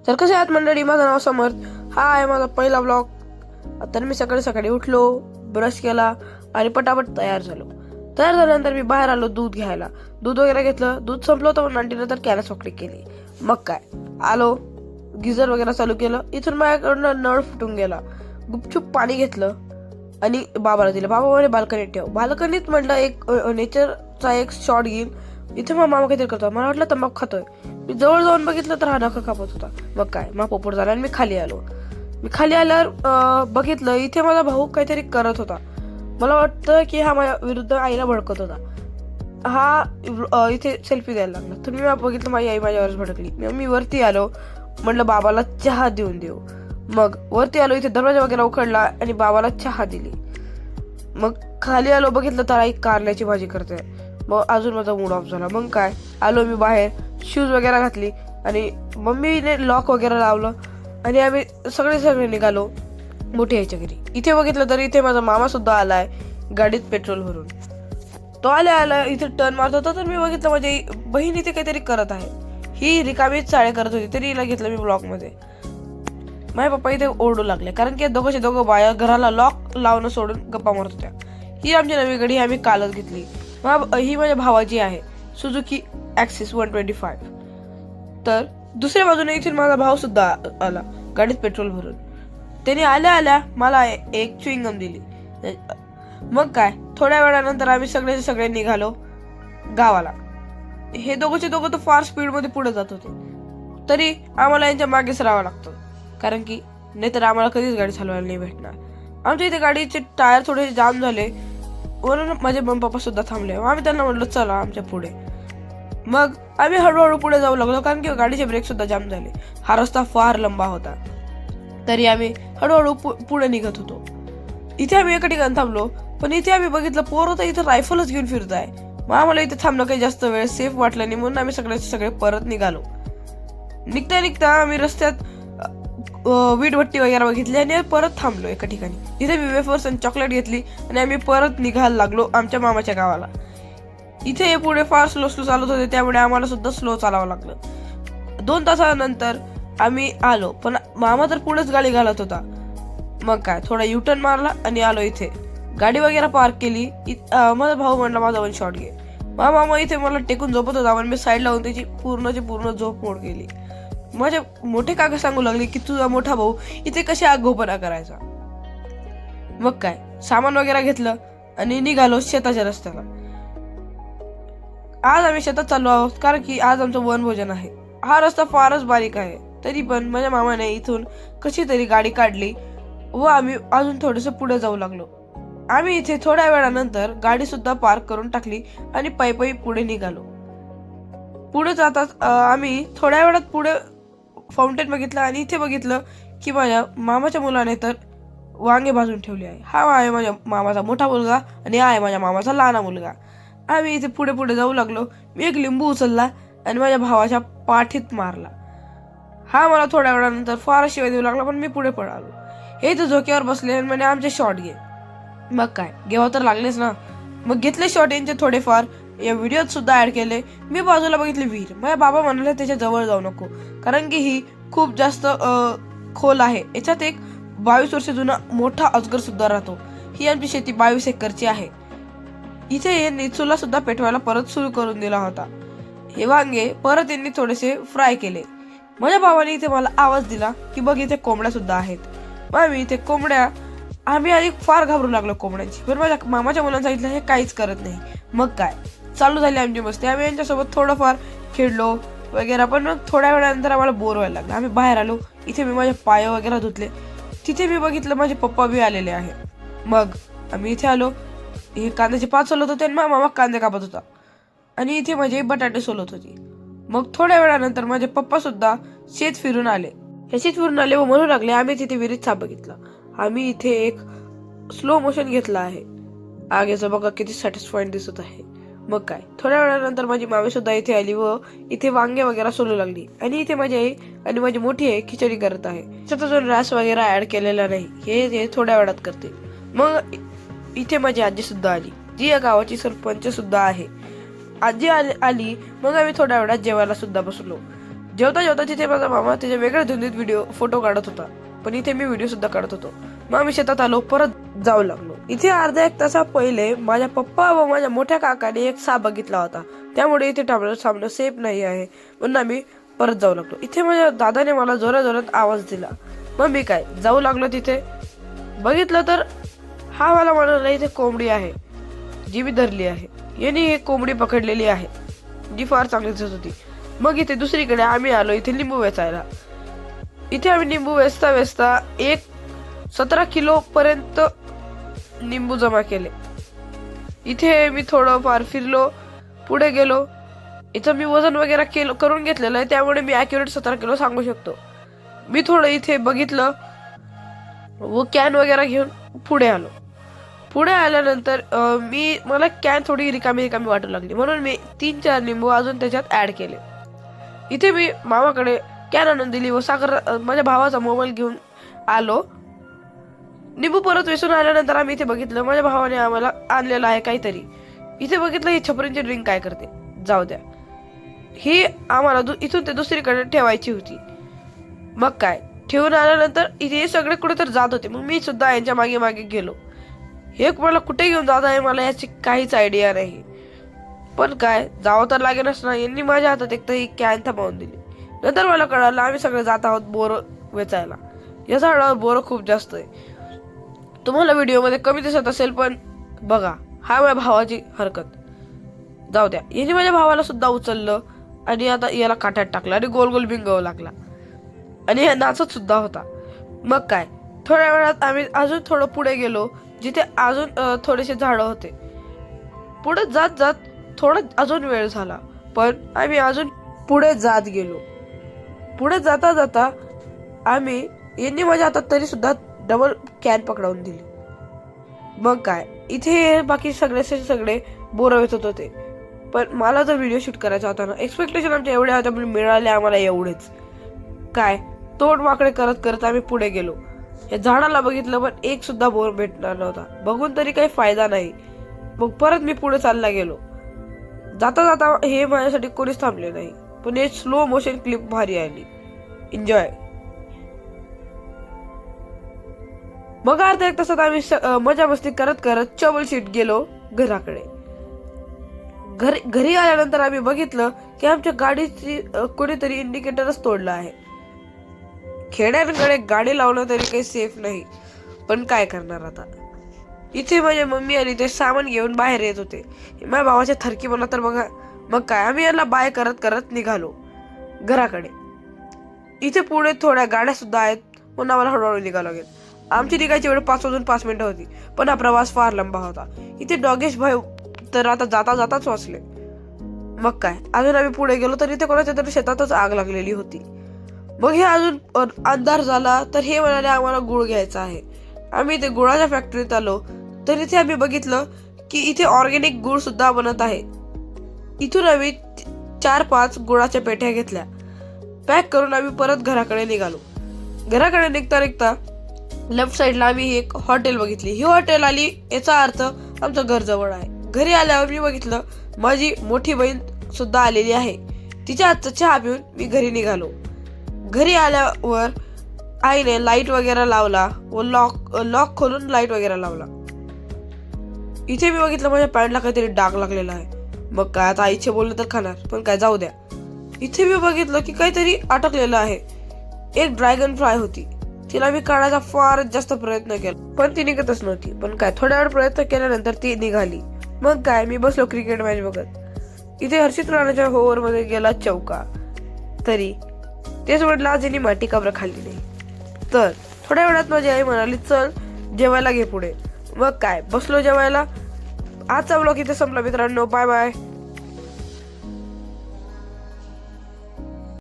तर कसे आहात मंडळी, माझं नाव समर्थ. हा आहे माझा पहिला ब्लॉग. तर मी सकाळी सकाळी उठलो, ब्रश केला आणि पटापट तयार झालो. तयार झाल्यानंतर मी बाहेर आलो दूध घ्यायला. दूध वगैरे घेतलं. दूध संपलं होतं म्हणून आंटीनं तर कॅनच वाकडी केली. मग काय, आलो, गिझर वगैरे चालू केलं. इथून माझ्याकडनं नळ फुटून गेला. गुपचूप पाणी घेतलं आणि बाबाला दिलं. बाबा म्हणे बाल्कनीत ठेव. बाल्कनीत म्हटलं एक नेचरचा एक शॉट घेईन. इथे मग मामा काहीतरी करतो. मला वाटलं तंबाखू खातोय. मी जवळ जाऊन बघितलं तर हा नखं कापत होता. मग काय, मग पोपट झाला आणि मी खाली आलो. मी खाली आल्यावर बघितलं इथे माझा भाऊ काहीतरी करत होता. मला वाटतं की हा माझ्या विरुद्ध आईला भडकत होता. हा इथे सेल्फी द्यायला लागला. तर मी बघितलं माझी आई माझ्यावरच भडकली. मी वरती आलो, म्हटलं बाबाला चहा देऊन देऊ. मग वरती आलो, इथे दरवाजा वगैरे उघडला आणि बाबाला चहा दिली. मग खाली आलो, बघितलं तर आई कारल्याची भाजी करते. मग अजून माझा मूड ऑफ झाला. मग काय, आलो मी बाहेर, शूज वगैरे घातली आणि मम्मीने लॉक वगैरे लावलं आणि आम्ही सगळे निघालो मोठे यायच्या घरी. इथे बघितलं तर इथे माझा मामा सुद्धा आलाय गाडीत पेट्रोल भरून. तो आला इथे टर्न मारत होता. तर मी बघितलं माझी बहीण इथे काहीतरी करत आहे. ही रिकामीच चाळे करत होती, तरी हिला घेतलं मी ब्लॉक मध्ये. माझे पप्पा इथे ओरडू लागले, कारण की दोघं बाया घराला लॉक लावणं सोडून गप्पा मारत होत्या. ही आमची नवी गाडी आम्ही कालच घेतली. ही माझ्या भावाची आहे, सुझुकी ॲक्सिस 125. तर दुसऱ्या बाजूने इथून माझा भाव सुद्धा आला गाडीत पेट्रोल भरून. त्याने आल्या मला एक च्युइंगम दिली. मग काय, थोड्या वेळानंतर आम्ही सगळे निघालो गावाला. हे दोघं तर फार स्पीडमध्ये पुढे जात होते, तरी आम्हाला यांच्या मागेच राहावं लागतं, कारण की नाहीतर आम्हाला कधीच गाडी चालवायला नाही भेटणार. आमच्या इथे गाडीचे टायर थोडे जाम झाले, म्हणून माझे मम्मी पप्पा सुद्धा थांबले. आम्ही त्यांना म्हटलं चला आमच्या पुढे. मग आम्ही हळूहळू पुढे जाऊ लागलो, कारण की गाडीचे ब्रेक सुद्धा जाम झाले. हा रस्ता फार लंबा होता, तरी आम्ही हळूहळू पुढे निघत होतो. इथे आम्ही एका ठिकाणी थांबलो, पण इथे आम्ही बघितलं पोरं तर इथे रायफलच घेऊन फिरत आहे. मग आम्हाला इथे थांबणं काही जास्त वेळ सेफ वाटलं नाही, म्हणून आम्ही सगळे परत निघालो. निघता आम्ही रस्त्यात वीटभट्टी वगैरे बघितली आणि परत थांबलो एका ठिकाणी. इथे मी वेफर्स आणि चॉकलेट घेतली आणि आम्ही परत निघायला लागलो आमच्या मामाच्या गावाला. इथे पुढे फार स्लो चालत होते, त्यामुळे आम्हाला सुद्धा स्लो चालावं लागलं. 2 तासानंतर आम्ही आलो, पण मामा तर पुढेच गाडी घालत होता. मग काय, थोडा युटर्न मारला आणि आलो इथे. गाडी वगैरे पार्क केली. माझा भाऊ म्हणला माझा 1 शॉट घे. मामा इथे मला टेकून झोपत होता, पण मी साईड लावून त्याची पूर्ण झोप मोड केली. माझे मोठे काका सांगू लागले की तुझा मोठा भाऊ इथे कशा आगोपणा करायचा. मग काय, सामान वगैरे घेतलं आणि निघालो शेताच्या रस्त्याला. आज आम्ही शेतात चाललो आहोत, कारण की आज आमचं वनभोजन आहे. हा रस्ता फारच बारीक आहे, तरी पण माझ्या मामाने इथून कशी तरी गाडी काढली व आम्ही अजून थोडंसं पुढे जाऊ लागलो. आम्ही इथे थोड्या वेळानंतर गाडी सुद्धा पार्क करून टाकली आणि पायी पुढे निघालो. पुढे जातात आम्ही थोड्या वेळात पुढे फाउंटेन बघितलं आणि इथे बघितलं की माझ्या मामाच्या मुलाने तर वांगे भाजून ठेवले आहे. हा आहे माझ्या मामाचा मोठा मुलगा आणि हा आहे माझ्या मामाचा लहान मुलगा. आम्ही इथे पुढे जाऊ लागलो. मी एक लिंबू उचलला आणि माझ्या भावाच्या पाठीत मारला. हा मला थोड्या वेळानंतर फार शिवाय देऊ लागला, पण मी पुढे पळालो. हे इथे झोक्यावर बसले आणि म्हणे आमचे शॉट घे. मग काय, घ्यावं तर लागलेच ना. मग घेतले शॉट यांचे थोडेफार, या व्हिडिओत सुद्धा ऍड केले. मी बाजूला बघितले विहीर. माझ्या बाबा म्हणाले त्याच्या जवळ जाऊ नको, कारण की ही खूप जास्त खोल आहे. याच्यात एक 22 वर्ष जुना मोठा अजगर सुद्धा राहतो. ही आमची शेती 22 एकरची आहे. इथे यांनी चुला सुद्धा पेटवायला परत सुरू करून दिला होता. हे वांगे परत यांनी थोडेसे फ्राय केले. माझ्या भावाने इथे मला आवाज दिला की बघ इथे कोंबड्या सुद्धा आहेत. मग आम्ही इथे आम्ही आधी फार घाबरू लागलो कोंबड्यांची, पण माझ्या मामाच्या मुलांना सांगितलं हे काहीच करत नाही. मग काय, चालू झाली आमची मस्ती. आम्ही यांच्यासोबत थोडंफार खेळलो वगैरे, पण थोड्या वेळानंतर आम्हाला बोर व्हायला लागलं. आम्ही बाहेर आलो. इथे मी माझे पाय वगैरे धुतले. तिथे मी बघितलं माझे पप्पा बी आलेले आहे. मग आम्ही इथे आलो. हे कांद्याचे पात सोलत होते आणि मामा कांदे कापत होता आणि इथे माझे बटाटे सोलत होती. मग थोड्या वेळानंतर माझे पप्पा सुद्धा शेत फिरून आले व म्हणू लागले आम्ही तिथे विहिरीत साप बघितला. आम्ही इथे एक स्लो मोशन घेतला आहे. आगेचं बघा किती सॅटिस्फाईड दिसत आहे. मग काय, थोड्या वेळानंतर माझी मामी सुद्धा इथे आली व इथे वांगे वगैरे सोलू लागली आणि इथे माझी आई आणि माझी मोठी आई खिचडी करत आहे. त्यात अजून रास वगैरे ऍड केलेला नाही, हे थोड्या वेळात करते. मग इथे माझी आजी सुद्धा आली, जी या गावाची सरपंच सुद्धा आहे. आजी आली. मग आम्ही थोड्या वेळात जेवायला सुद्धा बसलो. जेवता जेवता तिथे माझा मामा त्याच्या वेगळ्या धुंदीत फोटो काढत होता, पण इथे मी व्हिडिओ सुद्धा काढत होतो. मग आम्ही शेतात आलो, परत जाऊ लागलो. इथे अर्धा एक तासा पहिले माझ्या पप्पा व माझ्या मोठ्या काकाने एक साप बघितला होता, त्यामुळे इथे थांबणं सेफ नाही आहे म्हणून आम्ही परत जाऊ लागलो. इथे माझ्या दादाने मला जोरात आवाज दिला. मग मी काय जाऊ लागलो. तिथे बघितलं तर हा मला म्हणाला इथे कोंबडी आहे जी मी धरली आहे. यांनी एक कोंबडी पकडलेली आहे जी फार चांगली दिसत होती. मग इथे दुसरीकडे आम्ही आलो इथे लिंबू वेचायला. इथे आम्ही लिंबू वेचता एक 17 किलो पर्यंत लिंबू जमा केले. इथे मी थोडं फार फिरलो, पुढे गेलो. इथं मी वजन वगैरे करून घेतलेलं आहे, त्यामुळे मी ॲक्युरेट 17 किलो सांगू शकतो. मी थोडं इथे बघितलं व कॅन वगैरे घेऊन पुढे आलो. पुढे आल्यानंतर मला कॅन थोडी रिकामी वाटू लागली, म्हणून मी 3-4 लिंबू अजून त्याच्यात ऍड केले. इथे मी मामाकडे कॅन आणून दिली व माझ्या भावाचा मोबाईल घेऊन आलो. लिंबू परत वेचून आल्यानंतर आम्ही इथे बघितलं माझ्या भावाने आम्हाला आणलेलं आहे काहीतरी. इथे बघितलं ही छपरींची ड्रिंक काय करते, जाऊ द्या. ही आम्हाला इथून ते दुसरीकडे ठेवायची होती. मग काय ठेवून आल्यानंतर इथे सगळे कुठे तर जात होते. मग मी सुद्धा यांच्या मागे गेलो. हे मला कुठे घेऊन जात आहे मला याची काहीच आयडिया नाही, पण काय जावं तर लागेलच ना. यांनी माझ्या हातात एक तर ही कॅन थांबवून दिली. नंतर मला कळालं आम्ही सगळे जात आहोत बोरं वेचायला. या झाडावर बोरं खूप जास्त आहे. तुम्हाला व्हिडिओमध्ये कमी दिसत असेल, पण बघा हा माझ्या भावाची हरकत. जाऊ द्या. यांनी माझ्या भावाला सुद्धा उचललं आणि आता याला काट्यात टाकलं आणि गोल गोल बिंगव लागला आणि हे नाचत सुद्धा होता. मग काय थोड्या वेळात आम्ही अजून थोडं पुढे गेलो, जिथे अजून थोडेसे झाडं होते. पुढे जात थोडा अजून वेळ झाला, पण आम्ही अजून पुढे जात गेलो. पुढे जाता आम्ही यांनी माझ्या हातात तरी सुद्धा डबल कॅन पकडवून दिली. मग काय इथे बाकी सगळे बोरं वेचत होते, पण मला जर व्हिडिओ शूट करायचा होता ना, एक्सपेक्टेशन आमच्या एवढ्या होत्या, मिळाले आम्हाला एवढेच. काय तोड वाकडे करत आम्ही पुढे गेलो. या झाडाला बघितलं, पण एक सुद्धा बोर भेटणार नव्हता. बघून तरी काही फायदा नाही. मग परत मी पुढे चालला गेलो. जाता हे माझ्यासाठी कोणीच थांबले नाही, पण हे स्लो मोशन क्लिप भारी आली. एन्जॉय. मग अर्धा एक तासात आम्ही मजा मस्ती करत चबल शीट गेलो घराकडे. घरी आल्यानंतर आम्ही बघितलं की आमच्या गाडीची कोणीतरी इंडिकेटरच तोडला आहे. खेड्यांकडे गाडी लावणं तरी काही सेफ नाही, पण काय करणार आता. इथे माझी मम्मी आणि ते सामान घेऊन बाहेर येत होते. माझ्या भावाच्या थरकी म्हणा तर बघा. मग काय आम्ही याला बाय करत निघालो घराकडे. इथे पुढे थोड्या गाड्या सुद्धा आहेत, म्हणून आम्हाला हळूहळू निघावं लागेल. आमची निघायची वेळ 5 वाजून 5 मिनिटं होती, पण हा प्रवास फार लंबा होता. इथे डॉगेश भाई तर आता जाताच वाचले. मग काय अजून आम्ही पुढे गेलो तर इथे कोणाच्या तरी शेतातच आग लागलेली होती. मग हे अजून अंधार झाला तर हे म्हणाले आम्हाला गुळ घ्यायचा आहे. आम्ही इथे गुळाच्या फॅक्टरीत आलो तर इथे आम्ही बघितलं की इथे ऑर्गॅनिक गुळ सुद्धा बनत आहे. इथून आम्ही 4-5 गुळाच्या पेट्या घेतल्या. पॅक करून आम्ही परत घराकडे निघालो. घराकडे निघता लेफ्ट साईडला आम्ही एक हॉटेल बघितली. ही हॉटेल आली याचा अर्थ आमचं घर जवळ आहे. घरी आल्यावर मी बघितलं माझी मोठी बहीण सुद्धा आलेली आहे. तिच्या हातचा चहा पिऊन मी घरी निघालो. घरी आल्यावर आईने लाईट वगैरे लावला व लॉक खोलून लाईट वगैरे लावला. इथे मी बघितलं माझ्या पॅन्टला काहीतरी डाग लागलेला आहे. मग काय आता आईचे बोलले तर खाणार, पण काय जाऊ द्या. इथे मी बघितलं की काहीतरी अटकलेलं आहे. एक ड्रॅगन फ्लाय होती. तिला मी काढायचा फारच जास्त प्रयत्न केला, पण ती निघतच नव्हती. पण काय थोड्या वेळ प्रयत्न केल्यानंतर ती निघाली. मग काय मी बसलो क्रिकेट मॅच बघत. इथे हर्षित राणाच्या ओव्हर मध्ये गेला चौका. तरी तेच म्हटलं आज यांनी माती काबर खाल्ली नाही. तर थोड्या वेळात माझी आई म्हणाली चल जेवायला घे पुढे. मग काय बसलो जेवायला. आजचा ब्लॉग इथे संपला मित्रांनो. Bye bye.